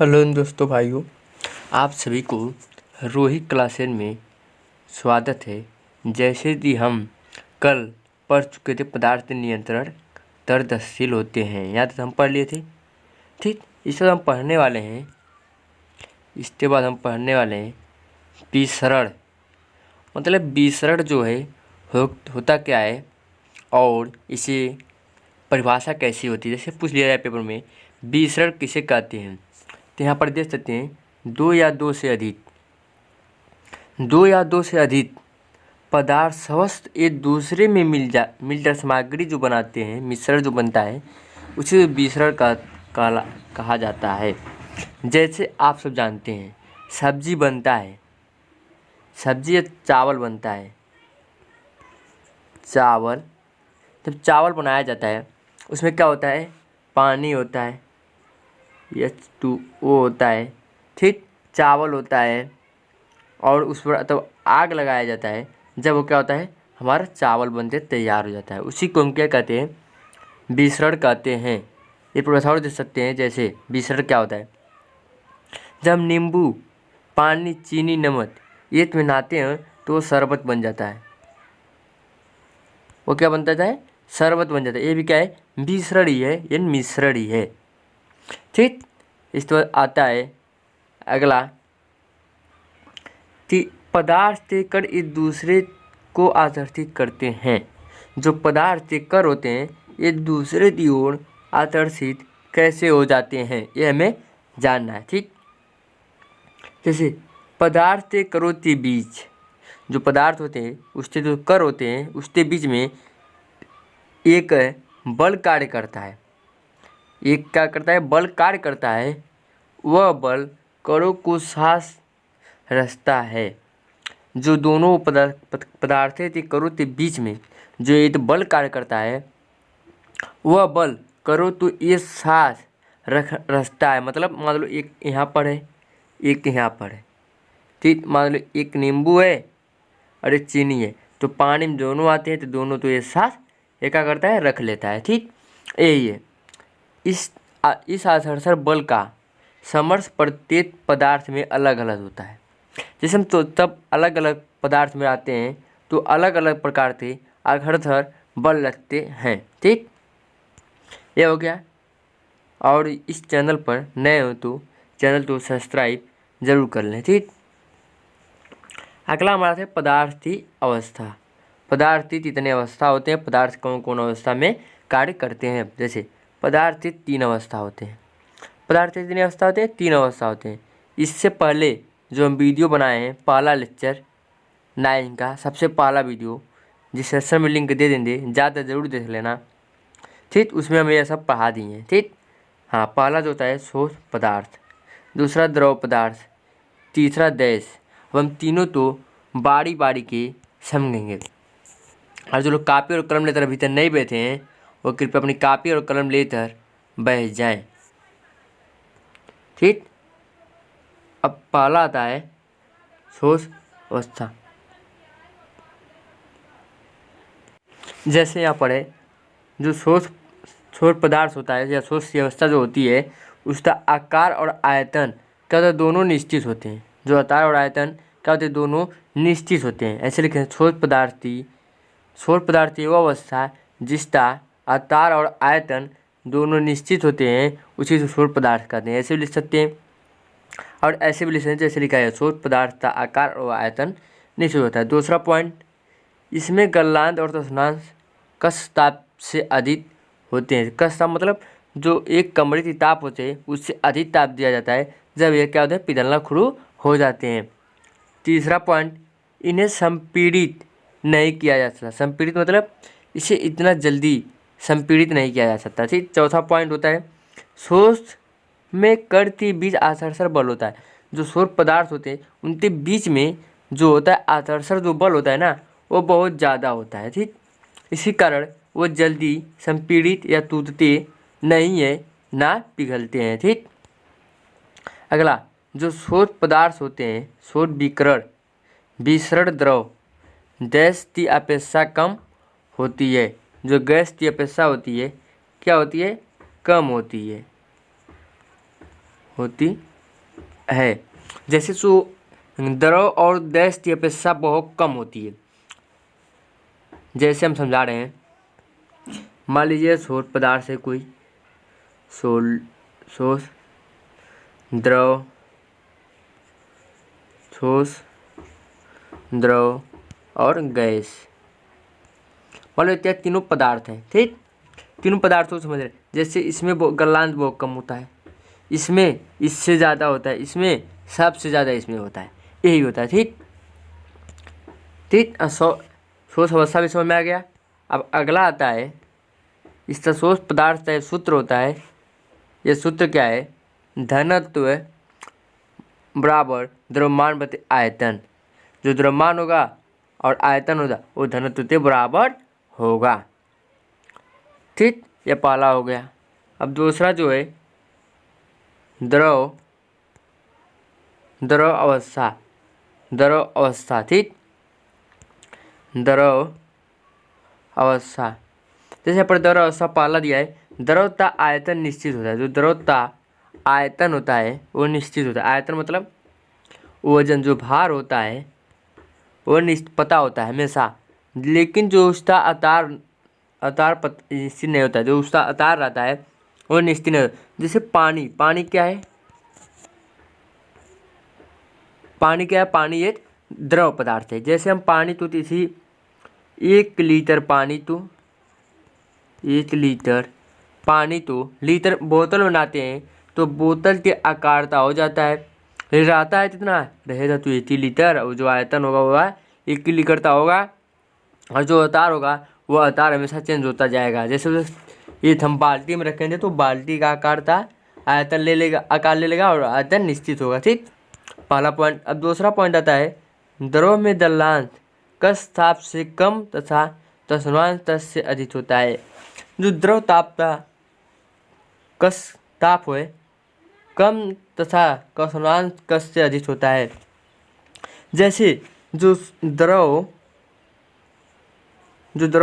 Hello दोस्तों भाइयों, आप सभी को रोहित क्लासेस में स्वागत है। जैसे कि हम कल पढ़ चुके थे पदार्थ नियंत्रण तर्कशील होते हैं, याद हम पढ़ लिए थे। ठीक, इसके बाद हम पढ़ने वाले हैं विसरण। मतलब विसरण जो है होता क्या है और इसे परिभाषा कैसी होती है। जैसे पूछ लिया जाए पेपर में, विसरण किसे कहते हैं। तो यहाँ पर देख सकते हैं, दो या दो से अधिक पदार्थ स्वस्थ एक दूसरे में मिलकर सामग्री जो बनाते हैं, मिश्रण जो बनता है, उसे विसरण कहा जाता है। जैसे आप सब जानते हैं, सब्जी बनता है, सब्जी या चावल बनता है। जब चावल बनाया जाता है उसमें क्या होता है, पानी होता है, H2O होता है, ठीक, चावल होता है और उस पर तब आग लगाया जाता है। जब वो क्या होता है, हमारा चावल बनते तैयार हो जाता है। उसी को हम क्या कहते हैं, विसरण कहते हैं। ये प्रोफेसर दे सकते हैं। जैसे विसरण क्या होता है, जब नींबू, पानी, चीनी, नमक ये मिलाते हैं तो वो शरबत बन जाता है। वो क्या बनता है, शरबत बन जाता है। ये भी क्या है, विसरण ही है, ये मिश्रण ही है। ठीक, इस पर आता है अगला, पदार्थ के कण एक दूसरे को आकर्षित करते हैं। जो पदार्थ के कण होते हैं एक दूसरे की ओर आकर्षित कैसे हो जाते हैं, ये हमें जानना है। ठीक, जैसे पदार्थ के कणों के बीच, जो पदार्थ होते हैं उसके जो कण होते हैं उसके बीच में एक बल कार्य करता है। एक क्या करता है, बल कार्य करता है। वह बल कणों को साथ रखता है। जो दोनों पदार्थों के कणों के बीच में जो एक बल कार्य करता है, वह बल करो तो ये साथ रखता है। मतलब मान लो एक यहाँ पर है, एक यहाँ पर है, ठीक। मान लो एक नींबू है और एक चीनी है, तो पानी में दोनों आते हैं तो दोनों तो ये साथ ये क्या करता है, रख लेता है। ठीक, यही है। इस आकर्षण बल का समर्थ प्रत्येक पदार्थ में अलग अलग होता है। जैसे हम तो तब अलग अलग पदार्थ में आते हैं तो अलग अलग प्रकार के आकर्षण बल लगते हैं। ठीक, ये हो गया। और इस चैनल पर नए हो तो चैनल को सब्सक्राइब जरूर कर लें। ठीक, अगला हमारा है पदार्थीय अवस्था। पदार्थीय कितने अवस्था होते हैं, पदार्थ कौन कौन अवस्था में कार्य करते हैं। जैसे पदार्थीय 3 अवस्था होते हैं। पदार्थीय कितनी अवस्था होते हैं, 3 अवस्था होते हैं। इससे पहले जो हम वीडियो बनाए हैं, पहला लेक्चर 9 का सबसे पहला वीडियो, जिस सेक्शन में लिंक दे देंगे, ज़्यादा ज़रूर देख लेना। ठीक, उसमें हम ये सब पढ़ा दिए हैं। ठीक, हाँ, पहला जो होता है ठोस पदार्थ, दूसरा द्रव पदार्थ, तीसरा गैस। अब हम तीनों तो बारी बारी के समझेंगे। और जो लोग कापी और कलम लेकर अभी तक नहीं बैठे हैं वो कृपया अपनी कापी और कलम लेकर बैठ जाएं। ठीक, अब पहला आता है ठोस अवस्था। जैसे यहाँ पर है, जो ठोस पदार्थ होता है या ठोस अवस्था जो होती है, उसका आकार और आयतन क्या होता है, दोनों निश्चित होते हैं। जो आकार और आयतन क्या होते हैं, दोनों निश्चित होते हैं। ऐसे लिखे हैं, ठोस पदार्थ वह अवस्था जिसका आकार और आयतन दोनों निश्चित होते हैं, उसी से ठोस पदार्थ कहते हैं। ऐसे भी लिख सकते हैं और ऐसे भी लिख सकते हैं जैसे लिखा है, ठोस पदार्थ का आकार और आयतन निश्चित होता है। दूसरा पॉइंट, इसमें गलनांक और तत्क्षणांक कश ताप से अधिक होते हैं। कश ताप मतलब जो एक कमरे की ताप होते हैं उससे अधिक ताप दिया जाता है जब यह क्या होता है, पिघलना शुरू हो जाते हैं। तीसरा पॉइंट, इन्हें संपीड़ित नहीं किया जा सकता। संपीड़ित मतलब इसे इतना जल्दी संपीड़ित नहीं किया जा सकता। ठीक, चौथा पॉइंट होता है, ठोस में कण के बीच आकर्षण बल होता है। जो ठोस पदार्थ होते हैं उनके बीच में जो होता है आकर्षण जो बल होता है ना, वो बहुत ज़्यादा होता है। ठीक, इसी कारण वो जल्दी संपीड़ित या टूटते नहीं है, ना पिघलते हैं। ठीक, अगला, जो ठोस पदार्थ होते हैं, ठोस विसरण द्रव गैस की अपेक्षा कम होती है। जो गैस की अपेक्षा होती है क्या होती है, कम होती है। होती है। जैसे द्रव और गैस की अपेक्षा बहुत कम होती है। जैसे हम समझा रहे हैं, मान लीजिए ठोस पदार्थ से कोई ठोस, द्रव, ठोस, द्रव और गैस, मान लो क्या तीनों पदार्थ हैं, ठीक। तीनों पदार्थों को समझ रहे हैं। जैसे इसमें गलनांक बहुत कम होता है, इसमें इससे ज़्यादा होता है, इसमें सबसे ज़्यादा इसमें होता है, यही होता है, ठीक ठीक। ठोस अवस्था भी समझ में आ गया। अब अगला आता है, इसका ठोस पदार्थ का सूत्र होता है। ये सूत्र क्या है? घनत्व बराबर द्रव्यमान बटे आयतन। जो द्रव्यमान होगा और आयतन होगा वो घनत्व के बराबर होगा, ठीक। ये पहला हो गया। अब दूसरा जो है द्रव अवस्था, ठीक। द्रव अवस्था, जैसे पर द्रव अवस्था पहला दिया है, द्रव का आयतन निश्चित होता है। जो द्रव का आयतन होता है वो निश्चित होता है। आयतन मतलब वजन, जो भार होता है वो पता होता है हमेशा, लेकिन जो उसका आकार निश्चित नहीं होता है। जो उसका आकार रहता है वो निश्चित नहीं होता। जैसे पानी क्या है? पानी एक द्रव पदार्थ है। जैसे हम पानी तो किसी 1 लीटर पानी तो लीटर बोतल बनाते हैं तो बोतल के आकार का हो जाता है, रहता है कितना? रहेगा तो 1 लीटर। और जो आयतन होगा वो 1 लीटर का होगा, और जो आकार होगा वो आकार हमेशा चेंज होता जाएगा। जैसे ये हम बाल्टी में रखेंगे तो बाल्टी का आकार था आकार ले लेगा और आयतन निश्चित होगा, ठीक। पहला पॉइंट। अब दूसरा पॉइंट आता है, द्रव में गलनांक कस ताप से कम तथा द्रव्यमान ताप से अधिक होता है। जो द्रव ताप का कस ताप है कम तथा द्रव्यमान कस से अधिक होता है। जैसे जो द्रव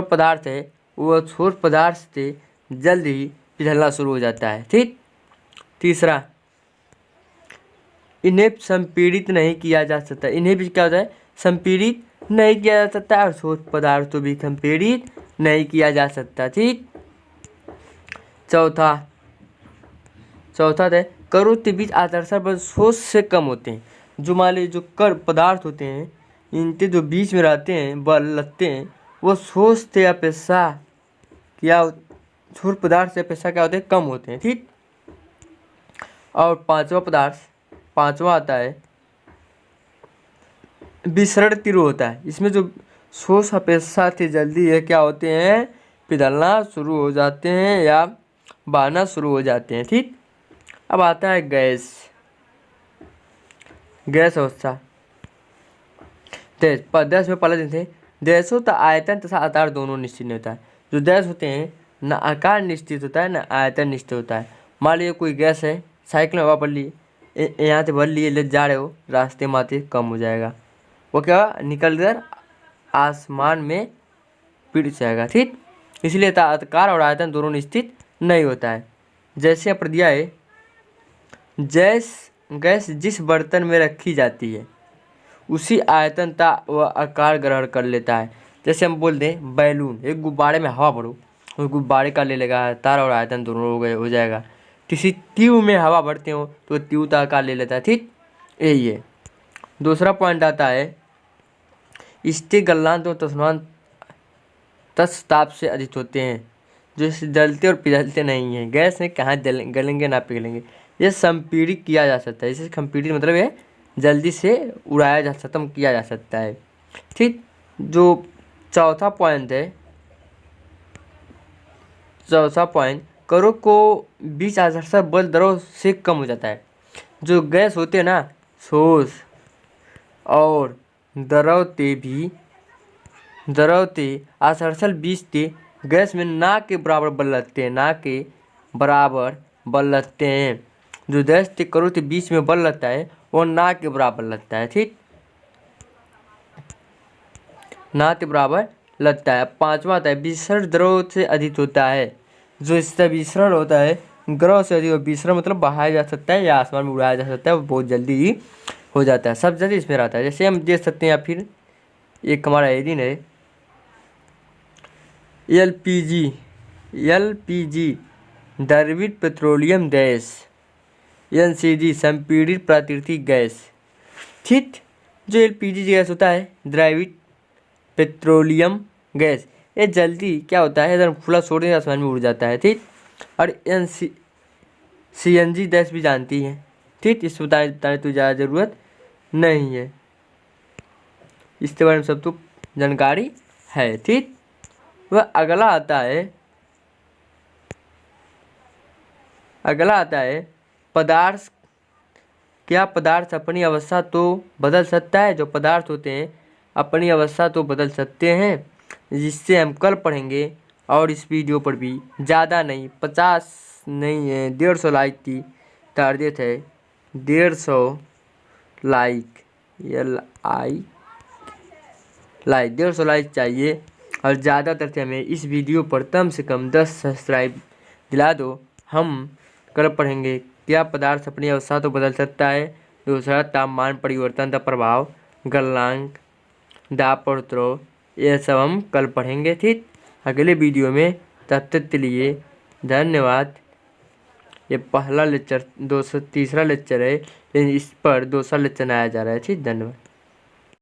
पदार्थ है वो ठोस पदार्थ से जल्द ही पिघलना शुरू हो जाता है, ठीक। तीसरा, इन्हें संपीड़ित नहीं किया जा सकता। इन्हें भी क्या होता है? संपीड़ित नहीं किया जा सकता, और ठोस पदार्थ को भी संपीड़ित नहीं किया जा सकता, ठीक। चौथा है, कणों के बीच आकर्षण बल ठोस से कम होते हैं। जो मान लीजिए जो कण पदार्थ होते हैं इनके जो बीच में रहते हैं बल लगते हैं वो ठोस से अपेक्षा ठोस पदार्थ से अपेक्षा क्या होते हैं? कम होते हैं, ठीक। और पांचवा आता है विसरण तीव्र होता है। इसमें जो ठोस अपेक्षा से जल्दी है क्या होते हैं? पिघलना शुरू हो जाते हैं या बहना शुरू हो जाते हैं, ठीक। अब आता है गैस अवस्था। गैस में पहले दिन थे, गैसों का आयतन तथा आकार दोनों निश्चित नहीं होता है। जो गैस होते हैं न आकार निश्चित होता है न आयतन निश्चित होता है। मान लीजिए कोई गैस है, साइकिल में हवा भर लिए, यहाँ से भर लिए ले जा रहे हो, रास्ते में आते कम हो जाएगा, वो क्या निकल कर आसमान में पिट जाएगा, ठीक। इसलिए आकार और आयतन दोनों निश्चित नहीं होता है। जैसे यहाँ पर दिया है, गैस जिस बर्तन में रखी जाती है उसी आयतन का वह आकार ग्रहण कर लेता है। जैसे हम बोल दें बैलून, एक गुब्बारे में हवा भरो, उस गुब्बारे का ले लेगा आकार और आयतन दोनों हो जाएगा। किसी ट्यूब में हवा भरते हो तो ट्यूब का आकार ले लेता है, ठीक। यही है। दूसरा पॉइंट आता है, इसके गलनांक और द्रव्यमान तस ताप से अधिक होते हैं। जो इसे जलते और पिघलते नहीं हैं। गैस में कहाँ गलेंगे ना पिघलेंगे, ये संपीड़ित किया जा सकता है। इसे संपीड़ित मतलब ये जल्दी से उड़ाया जा सकता, खत्म किया जा सकता है, ठीक। जो चौथा पॉइंट, कणों को बीच आकर्षण बल द्रव से कम हो जाता है। जो गैस होते हैं ना, ठोस और द्रव ते आकर्षण बीच ते गैस में ना के बराबर बल लगते हैं। जो गैस के कणों के बीच में बल लगता है वो ना के बराबर लगता है, ठीक, ना के बराबर लगता है। पांचवा आता है विसरण द्रव से अधिक होता है। जो इसका विसरण होता है ग्रह से अधिक विसरण मतलब बहाया जा सकता है या आसमान में उड़ाया जा सकता है, वो बहुत जल्दी ही हो जाता है, सब जल्दी इसमें रहता है। जैसे हम देख सकते हैं, या फिर एक हमारा एरिन है एलपीजी द्रवित पेट्रोलियम गैस, एनसीजी संपीड़ित प्राकृतिक गैस। ठीक, जो एलपीजी गैस होता है द्रवित पेट्रोलियम गैस, ये जल्दी क्या होता है, इधर खुला छोड़ दें आसमान में उड़ जाता है। ठीक, और सीएनजी गैस भी जानती है। ठीक, इस बताने तो ज़्यादा ज़रूरत नहीं है, इसके बारे में सब तो जानकारी है। ठीक, वह अगला आता है पदार्थ। क्या पदार्थ अपनी अवस्था तो बदल सकता है? जो पदार्थ होते हैं अपनी अवस्था तो बदल सकते हैं, जिससे हम कल पढ़ेंगे। और इस वीडियो पर भी ज़्यादा नहीं, 50 नहीं है, 150 लाइक की टारगेट है। 150 लाइक, लाइक 150 लाइक चाहिए। और ज़्यादातर से हमें इस वीडियो पर कम से कम 10 सब्सक्राइब दिला दो। हम कल पढ़ेंगे क्या पदार्थ अपनी अवस्था तो बदल सकता है। दूसरा, तापमान परिवर्तन का प्रभाव, गलनांक, दाब और उपद्रव, ये सब हम कल पढ़ेंगे। ठीक, अगले वीडियो में। तब तक के लिए धन्यवाद। ये पहला लेक्चर 203 लेक्चर है, लेकिन इस पर दूसरा लेक्चर आया जा रहा है। ठीक, धन्यवाद।